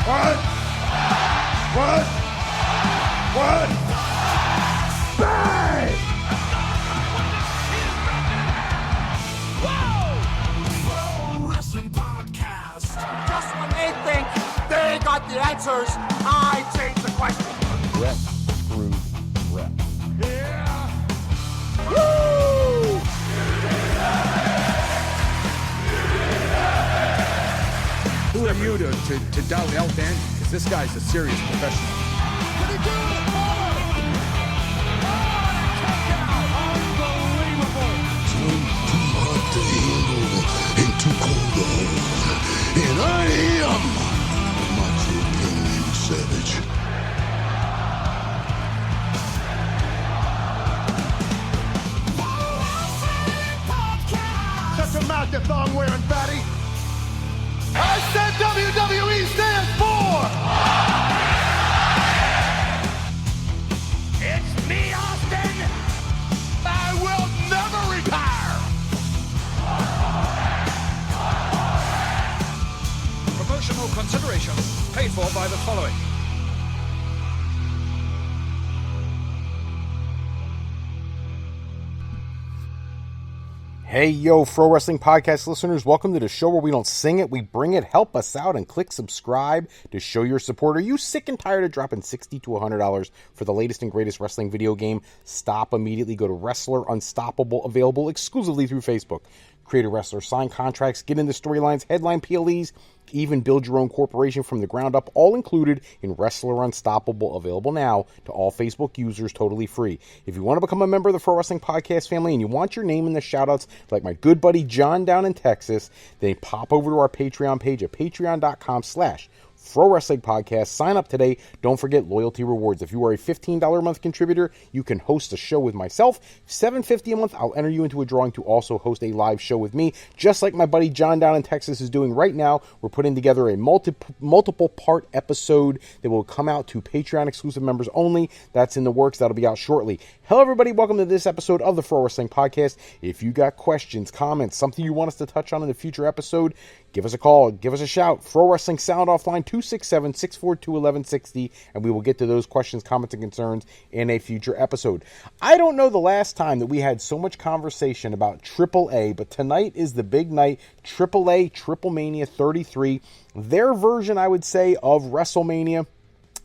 What? Bang! Pro Wrestling Podcast. Just when they think they got the answers, I change the question. Rep through rep. Yeah. Woo! Who are you to doubt El Dan? Because this guy's a serious professional. Did he do it? Too hot to handle and too cold to hold. And I am Macho King Savage. Shut your mouth, you thong-wearing fatty. I said WWE stands for... It's me, Austin. I will never retire. Promotional consideration paid for by the following. Hey, yo, Pro Wrestling Podcast listeners, welcome to the show where we don't sing it, we bring it. Help us out and click subscribe to show your support. Are you sick and tired of dropping $60 to $100 for the latest and greatest wrestling video game? Stop immediately. Go to Wrestler Unstoppable, available exclusively through Facebook. Create a wrestler, sign contracts, get into storylines, headline PLEs, even build your own corporation from the ground up, all included in Wrestler Unstoppable, available now to all Facebook users, totally free. If you want to become a member of the Pro Wrestling Podcast family and you want your name in the shoutouts like my good buddy John down in Texas, then pop over to our Patreon page at patreon.com/Pro Wrestling Podcast. Sign up today. Don't forget loyalty rewards. If you are a $15 a month contributor, you can host a show with myself. $7.50 a month, I'll enter you into a drawing to also host a live show with me, just like my buddy John down in Texas is doing right now. We're putting together a multiple part episode that will come out to Patreon exclusive members only. That's in the works. That'll be out shortly. Hello, everybody. Welcome to this episode of the Pro Wrestling Podcast. If you got questions, comments, something you want us to touch on in a future episode, give us a call, give us a shout. Pro Wrestling Sound Offline 267-642-1160, and we will get to those questions, comments, and concerns in a future episode. I don't know the last time that we had so much conversation about AAA, but tonight is the big night. AAA TripleMania 33, their version, I would say, of WrestleMania.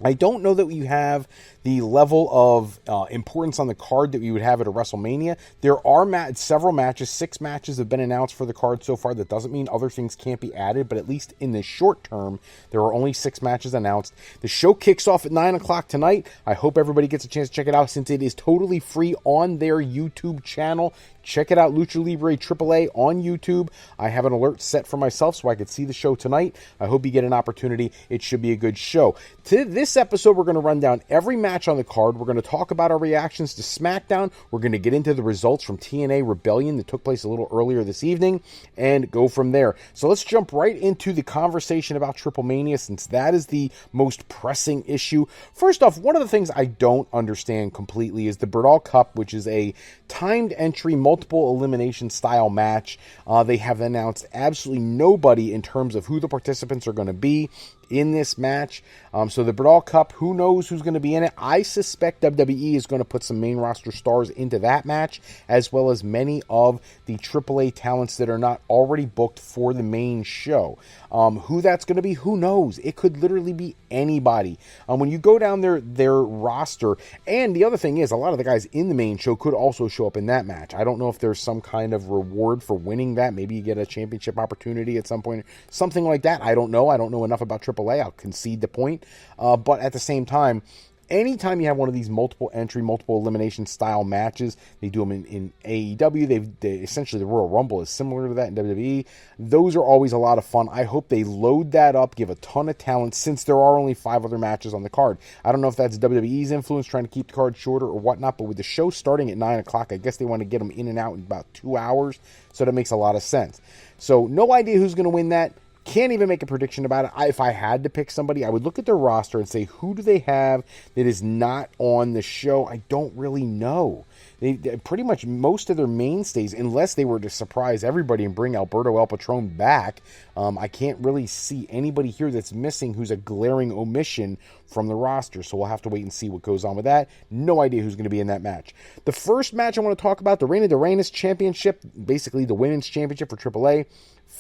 I don't know that we have the level of importance on the card that we would have at a WrestleMania. There are several matches. 6 matches have been announced for the card so far. That doesn't mean other things can't be added, but at least in the short term, there are only 6 matches announced. The show kicks off at 9 o'clock tonight. I hope everybody gets a chance to check it out since it is totally free on their YouTube channel. Check it out, Lucha Libre AAA on YouTube. I have an alert set for myself so I could see the show tonight. I hope you get an opportunity. It should be a good show. To this episode, we're going to run down every match on the card. We're going to talk about our reactions to Smackdown. We're going to get into the results from TNA Rebellion that took place a little earlier this evening and go from there. So let's jump right into the conversation about TripleMania since that is the most pressing issue. First off, one of the things I don't understand completely is the Bradall Cup, which is a timed entry, multiple elimination style match. They have announced absolutely nobody in terms of who the participants are going to be in this match. So the Bradall Cup, who knows who's going to be in it? I suspect WWE is going to put some main roster stars into that match, as well as many of the AAA talents that are not already booked for the main show. Who that's going to be, who knows? It could literally be anybody. When you go down their roster, and the other thing is, a lot of the guys in the main show could also show up in that match. I don't know if there's some kind of reward for winning that. Maybe you get a championship opportunity at some point, something like that. I don't know. I don't know enough about AAA. I'll concede the point. But at the same time, anytime you have one of these multiple entry, multiple elimination style matches, they do them in AEW. They essentially, the Royal Rumble is similar to that in WWE. Those are always a lot of fun. I hope they load that up, give a ton of talent, since there are only 5 other matches on the card. I don't know if that's WWE's influence, trying to keep the card shorter or whatnot, but with the show starting at 9 o'clock, I guess they want to get them in and out in about 2 hours, so that makes a lot of sense. So no idea who's going to win that. Can't even make a prediction about it. If I had to pick somebody, I would look at their roster and say, who do they have that is not on the show? I don't really know. They pretty much most of their mainstays, unless they were to surprise everybody and bring Alberto El Patron back, I can't really see anybody here that's missing who's a glaring omission from the roster. So we'll have to wait and see what goes on with that. No idea who's going to be in that match. The first match I want to talk about, the Reina de Reinas Championship, basically the Women's Championship for AAA.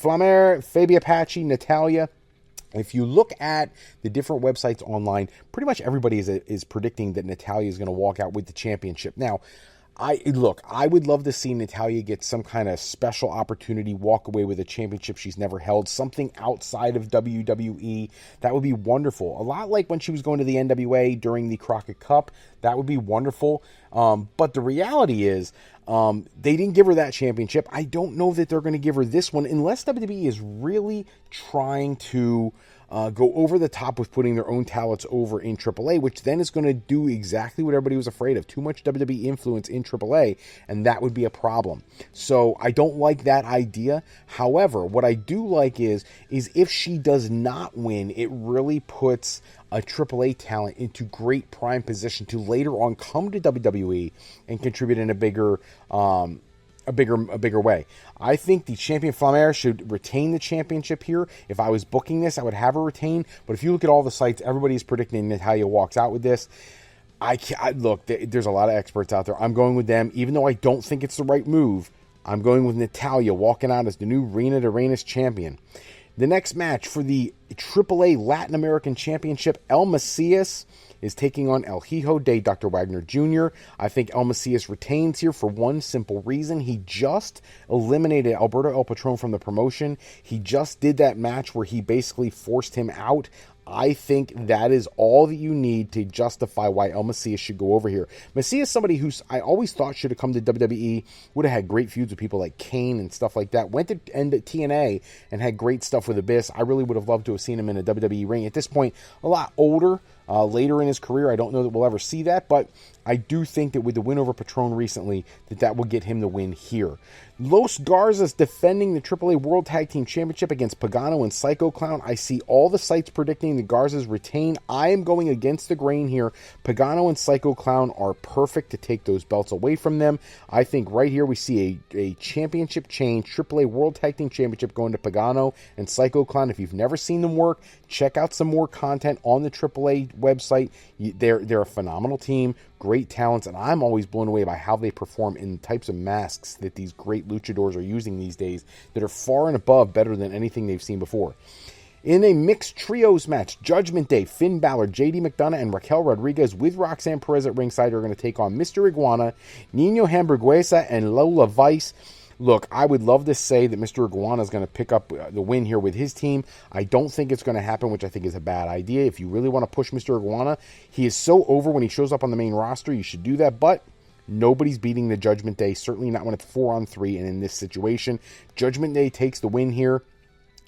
Flamer, Fabi Apache, Natalya. If you look at the different websites online, pretty much everybody is predicting that Natalya is going to walk out with the championship. Now, I would love to see Natalya get some kind of special opportunity, walk away with a championship she's never held, something outside of WWE. That would be wonderful. A lot like when she was going to the NWA during the Crockett Cup. That would be wonderful. But the reality is, they didn't give her that championship. I don't know that they're going to give her this one unless WWE is really trying to go over the top with putting their own talents over in AAA, which then is going to do exactly what everybody was afraid of. Too much WWE influence in AAA, and that would be a problem. So I don't like that idea. However, what I do like is if she does not win, it really puts a AAA talent into great prime position to later on come to WWE and contribute in a bigger way. I think the champion Flamer should retain the championship here. If I was booking this, I would have her retain. But if you look at all the sites, everybody's predicting Natalya walks out with this. Look, there's a lot of experts out there. I'm going with them, even though I don't think it's the right move. I'm going with Natalya walking out as the new Reina de Reinas champion. The next match for the AAA Latin American Championship, El Macias is taking on El Hijo de Dr. Wagner Jr. I think El Macias retains here for one simple reason. He just eliminated Alberto El Patron from the promotion. He just did that match where he basically forced him out. I think that is all that you need to justify why El Macias should go over here. Macias is somebody who I always thought should have come to WWE, would have had great feuds with people like Kane and stuff like that. Went to TNA and had great stuff with Abyss. I really would have loved to have seen him in a WWE ring. At this point, a lot older, later in his career. I don't know that we'll ever see that, but I do think that with the win over Patron recently, that will get him the win here. Los Garzas defending the AAA World Tag Team Championship against Pagano and Psycho Clown. I see all the sites predicting the Garzas retain. I am going against the grain here. Pagano and Psycho Clown are perfect to take those belts away from them. I think right here we see a championship change, AAA World Tag Team Championship going to Pagano and Psycho Clown. If you've never seen them work, check out some more content on the AAA website. They're a phenomenal team. Great talents, and I'm always blown away by how they perform in the types of masks that these great luchadors are using these days that are far and above better than anything they've seen before. In a mixed trios match, Judgment Day, Finn Balor, JD McDonough, and Raquel Rodriguez with Roxanne Perez at ringside are going to take on Mr. Iguana, Nino Hamburguesa, and Lola Vice. Look, I would love to say that Mr. Iguana is going to pick up the win here with his team. I don't think it's going to happen, which I think is a bad idea. If you really want to push Mr. Iguana, he is so over when he shows up on the main roster. You should do that, but nobody's beating the Judgment Day, certainly not when it's 4-on-3 and in this situation. Judgment Day takes the win here.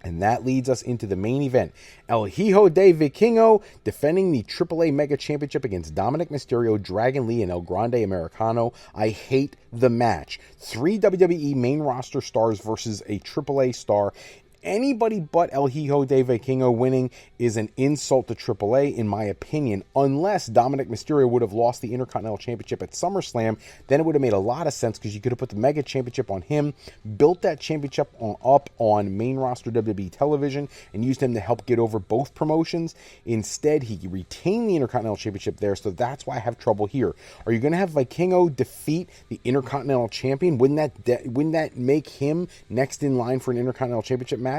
And that leads us into the main event. El Hijo de Vikingo defending the AAA Mega Championship against Dominic Mysterio, Dragon Lee, and El Grande Americano. I hate the match. 3 WWE main roster stars versus a AAA star. Anybody but El Hijo de Vikingo winning is an insult to AAA, in my opinion, unless Dominic Mysterio would have lost the Intercontinental Championship at SummerSlam. Then it would have made a lot of sense because you could have put the Mega Championship on him, built that championship up on main roster WWE television, and used him to help get over both promotions. Instead, he retained the Intercontinental Championship there, so that's why I have trouble here. Are you going to have Vikingo defeat the Intercontinental Champion? Wouldn't that make him next in line for an Intercontinental Championship match?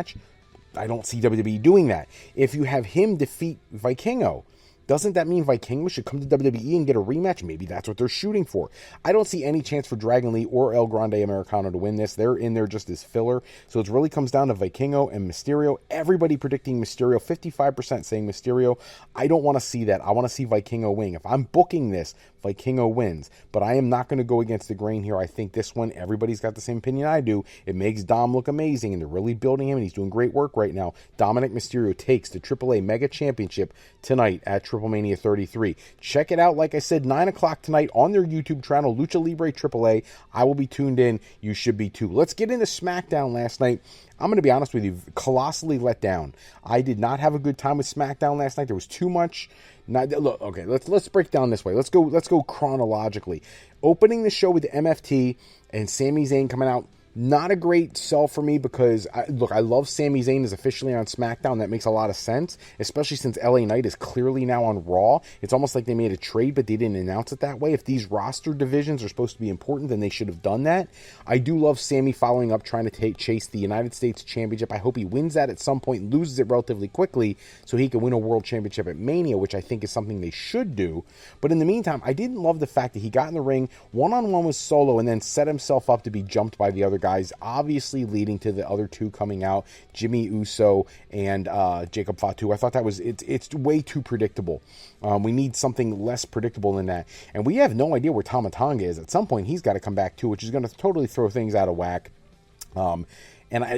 I don't see WWE doing that. If you have him defeat Vikingo, doesn't that mean Vikingo should come to WWE and get a rematch? Maybe that's what they're shooting for. I don't see any chance for Dragon Lee or El Grande Americano to win this. They're in there just as filler. So it really comes down to Vikingo and Mysterio. Everybody predicting Mysterio, 55% saying Mysterio. I don't want to see that. I want to see Vikingo win. If I'm booking this, Vikingo wins. But I am not going to go against the grain here. I think this one, everybody's got the same opinion I do. It makes Dom look amazing, and they're really building him, and he's doing great work right now. Dominic Mysterio takes the AAA Mega Championship tonight at TripleMania 33. Check it out, like I said, 9 o'clock tonight on their YouTube channel, Lucha Libre AAA. I will be tuned in. You should be too. Let's get into SmackDown last night. I'm going to be honest with you, colossally let down. I did not have a good time with SmackDown last night. There was too much. Look, okay, let's break down this way. Let's go chronologically. Opening the show with the MFT and Sami Zayn coming out. Not a great sell for me because, I love Sami Zayn is officially on SmackDown. That makes a lot of sense, especially since LA Knight is clearly now on Raw. It's almost like they made a trade, but they didn't announce it that way. If these roster divisions are supposed to be important, then they should have done that. I do love Sami following up, trying to chase the United States Championship. I hope he wins that at some point, loses it relatively quickly, so he can win a World Championship at Mania, which I think is something they should do. But in the meantime, I didn't love the fact that he got in the ring one-on-one with Solo and then set himself up to be jumped by the other guys, obviously leading to the other two coming out, Jimmy Uso and Jacob Fatu. I thought that was, it's way too predictable. We need something less predictable than that. And we have no idea where Tama Tonga is. At some point, he's got to come back too, which is going to totally throw things out of whack. And I'm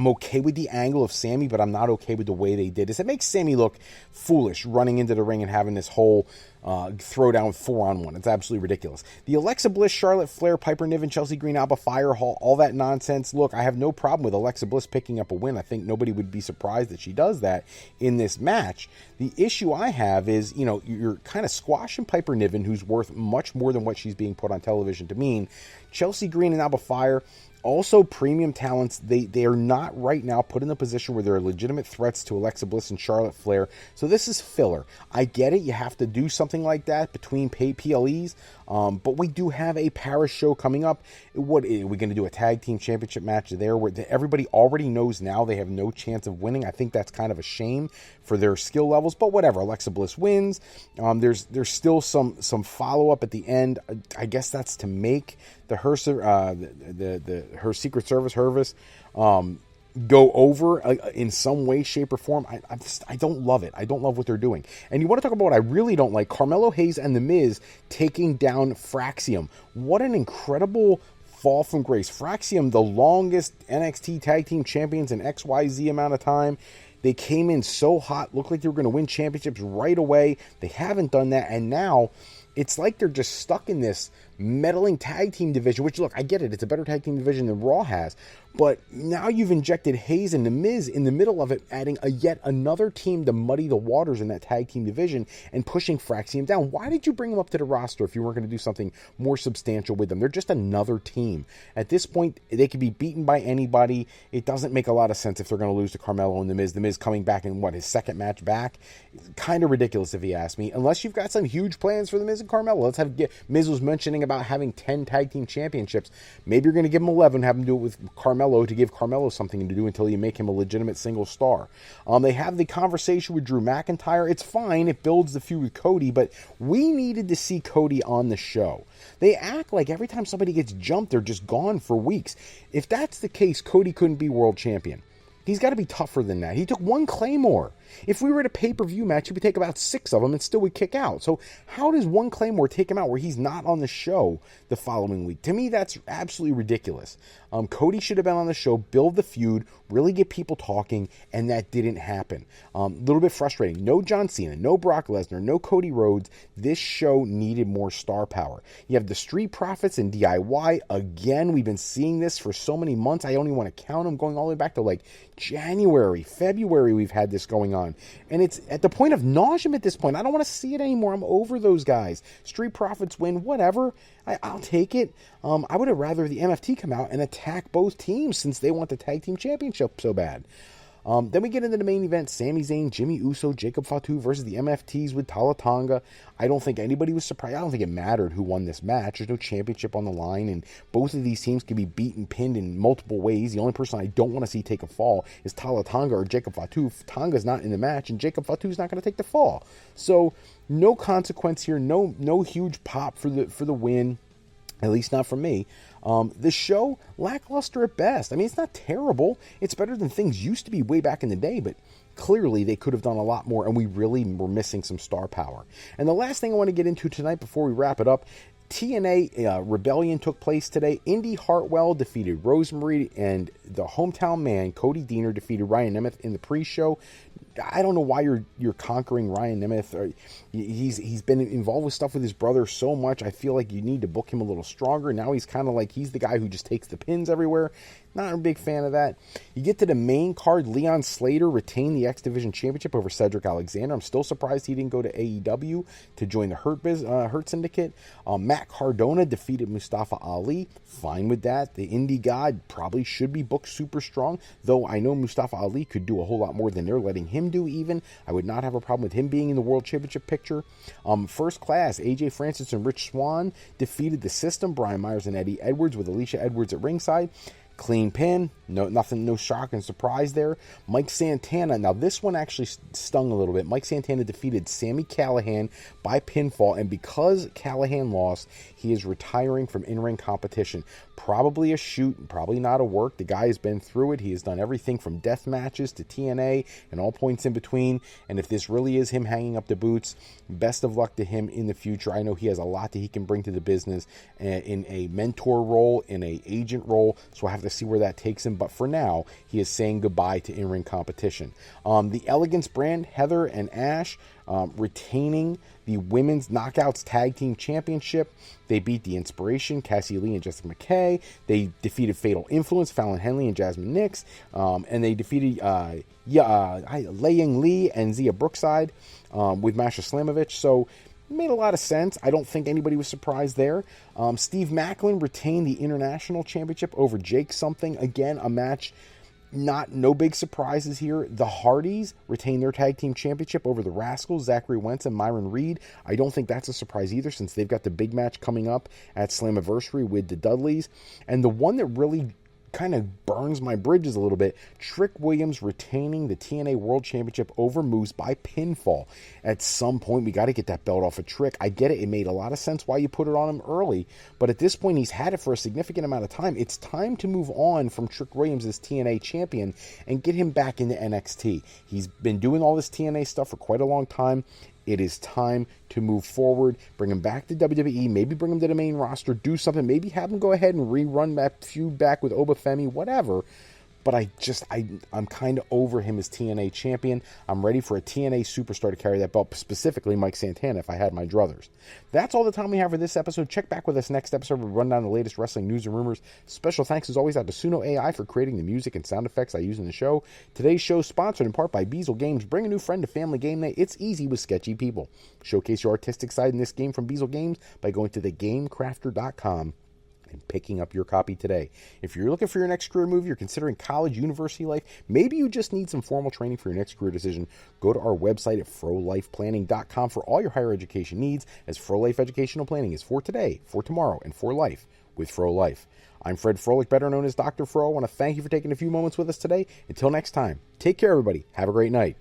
okay with the angle of Sami, but I'm not okay with the way they did this. It makes Sami look foolish running into the ring and having this whole throwdown 4-on-1. It's absolutely ridiculous. The Alexa Bliss, Charlotte Flair, Piper Niven, Chelsea Green, Alba Fire, all that nonsense. Look, I have no problem with Alexa Bliss picking up a win. I think nobody would be surprised that she does that in this match. The issue I have is, you're kind of squashing Piper Niven, who's worth much more than what she's being put on television to mean. Chelsea Green and Alba Fire, also premium talents. They are not right now put in a position where they're legitimate threats to Alexa Bliss and Charlotte Flair. So this is filler. I get it. You have to do something like that between PLEs. But we do have a Paris show coming up. What are we going to do? A tag team championship match there where everybody already knows now they have no chance of winning. I think that's kind of a shame for their skill levels, but whatever. Alexa Bliss wins. There's still some follow up at the end. I guess that's to make her Secret Service Hervis go over in some way, shape, or form. I don't love it. I don't love what they're doing. And you want to talk about what I really don't like? Carmelo Hayes and The Miz taking down Fraxium. What an incredible fall from grace. Fraxium, the longest NXT Tag Team Champions in XYZ amount of time. They came in so hot, looked like they were going to win championships right away. They haven't done that, and now it's like they're just stuck in this meddling tag team division, which, look, I get it. It's a better tag team division than Raw has. But now you've injected Hayes and The Miz in the middle of it, adding yet another team to muddy the waters in that tag team division and pushing Fraxium down. Why did you bring them up to the roster if you weren't going to do something more substantial with them? They're just another team. At this point, they could be beaten by anybody. It doesn't make a lot of sense if they're going to lose to Carmelo and The Miz. The Miz coming back in, his second match back? Kind of ridiculous if you ask me. Unless you've got some huge plans for The Miz and Carmelo. Miz was mentioning about having 10 tag team championships. Maybe you're going to give him 11, have him do it with Carmelo to give Carmelo something to do until you make him a legitimate single star. They have the conversation with Drew McIntyre. It's fine. It builds the feud with Cody, but we needed to see Cody on the show. They act like every time somebody gets jumped, they're just gone for weeks. If that's the case, Cody couldn't be world champion. He's got to be tougher than that. He took one Claymore. If we were at a pay-per-view match, he would take about 6 of them and still would kick out. So how does one Claymore take him out where he's not on the show the following week? To me, that's absolutely ridiculous. Cody should have been on the show, build the feud, really get people talking, and that didn't happen. A little bit frustrating. No John Cena, no Brock Lesnar, no Cody Rhodes. This show needed more star power. You have the Street Profits and DIY. Again, we've been seeing this for so many months. I don't even want to count them, going all the way back to like January, February, we've had this going on. And it's at the point of nausea at this point. I don't want to see it anymore. I'm over those guys. Street Profits win, whatever. I'll take it. I would have rather the MFT come out and attack both teams since they want the tag team championship so bad. Then we get into the main event. Sami Zayn, Jimmy Uso, Jacob Fatu versus the MFTs with Tama Tonga. I don't think anybody was surprised. I don't think it mattered who won this match. There's no championship on the line, and both of these teams can be beaten, pinned in multiple ways. The only person I don't want to see take a fall is Tama Tonga or Jacob Fatu. Tonga's not in the match, and Jacob Fatu's not going to take the fall. So no consequence here. No huge pop for the win. At least not from me. The show, lackluster at best. I mean, it's not terrible. It's better than things used to be way back in the day, but clearly they could have done a lot more, and we really were missing some star power. And the last thing I want to get into tonight before we wrap it up, TNA Rebellion took place today. Indy Hartwell defeated Rosemary, and the hometown man, Cody Deaner, defeated Ryan Nemeth in the pre-show. I don't know why you're conquering Ryan Nemeth. Or he's been involved with stuff with his brother so much. I feel like you need to book him a little stronger. Now he's kind of like he's the guy who just takes the pins everywhere. Not a big fan of that. You get to the main card. Leon Slater retained the X Division Championship over Cedric Alexander. I'm still surprised he didn't go to AEW to join the Hurt Syndicate. Matt Cardona defeated Mustafa Ali. Fine with that. The Indie God probably should be booked super strong, though I know Mustafa Ali could do a whole lot more than they're letting him do even. I would not have a problem with him being in the World Championship picture. First Class, AJ Francis and Rich Swann defeated The System, Brian Myers and Eddie Edwards, with Alicia Edwards at ringside. Clean pin, no shock and surprise there. Mike Santana, now this one actually stung a little bit. Mike Santana defeated Sami Callihan by pinfall, and because Callihan lost, he is retiring from in-ring competition. Probably a shoot, probably not a work. The guy has been through it. He has done everything from death matches to TNA and all points in between, and if this really is him hanging up the boots, best of luck to him in the future. I know he has a lot that he can bring to the business in a mentor role, in a agent role, so I have to see where that takes him, but for now, he is saying goodbye to in-ring competition. The Elegance brand, Heather and Ash, retaining the Women's Knockouts Tag Team Championship. They beat The Inspiration, Cassie Lee and Jessica McKay. They defeated Fatal Influence, Fallon Henley and Jasmine Nix. And they defeated Lei Ying Lee and Zia Brookside with Masha Slamovich. So made a lot of sense. I don't think anybody was surprised there. Steve Macklin retained the International Championship over Jake Something. Again, a match, no big surprises here. The Hardys retained their Tag Team Championship over the Rascals, Zachary Wentz and Myron Reed. I don't think that's a surprise either, since they've got the big match coming up at Slammiversary with the Dudleys. And the one that really kind of burns my bridges a little bit, Trick Williams retaining the TNA World Championship over Moose by pinfall. At some point, we got to get that belt off of Trick. I get it. It made a lot of sense why you put it on him early, but at this point, he's had it for a significant amount of time. It's time to move on from Trick Williams as TNA champion and get him back into NXT. He's been doing all this TNA stuff for quite a long time. It is time to move forward, bring him back to WWE, maybe bring him to the main roster, do something, maybe have him go ahead and rerun that feud back with Obafemi, whatever. But I'm kind of over him as TNA champion. I'm ready for a TNA superstar to carry that belt, specifically Mike Santana if I had my druthers. That's all the time we have for this episode. Check back with us next episode where we run down the latest wrestling news and rumors. Special thanks as always out to Suno AI for creating the music and sound effects I use in the show. Today's show is sponsored in part by Beazle Games. Bring a new friend to family game night. It's easy with Sketchy people. Showcase your artistic side in this game from Beazle Games by going to thegamecrafter.com and picking up your copy today. If you're looking for your next career move, you're considering college, university life, maybe you just need some formal training for your next career decision, go to our website at frolifeplanning.com for all your higher education needs, as Fro Life Educational Planning is for today, for tomorrow, and for life with Fro Life. I'm Fred Froelich, better known as Dr. Fro. I want to thank you for taking a few moments with us today. Until next time, take care, everybody. Have a great night.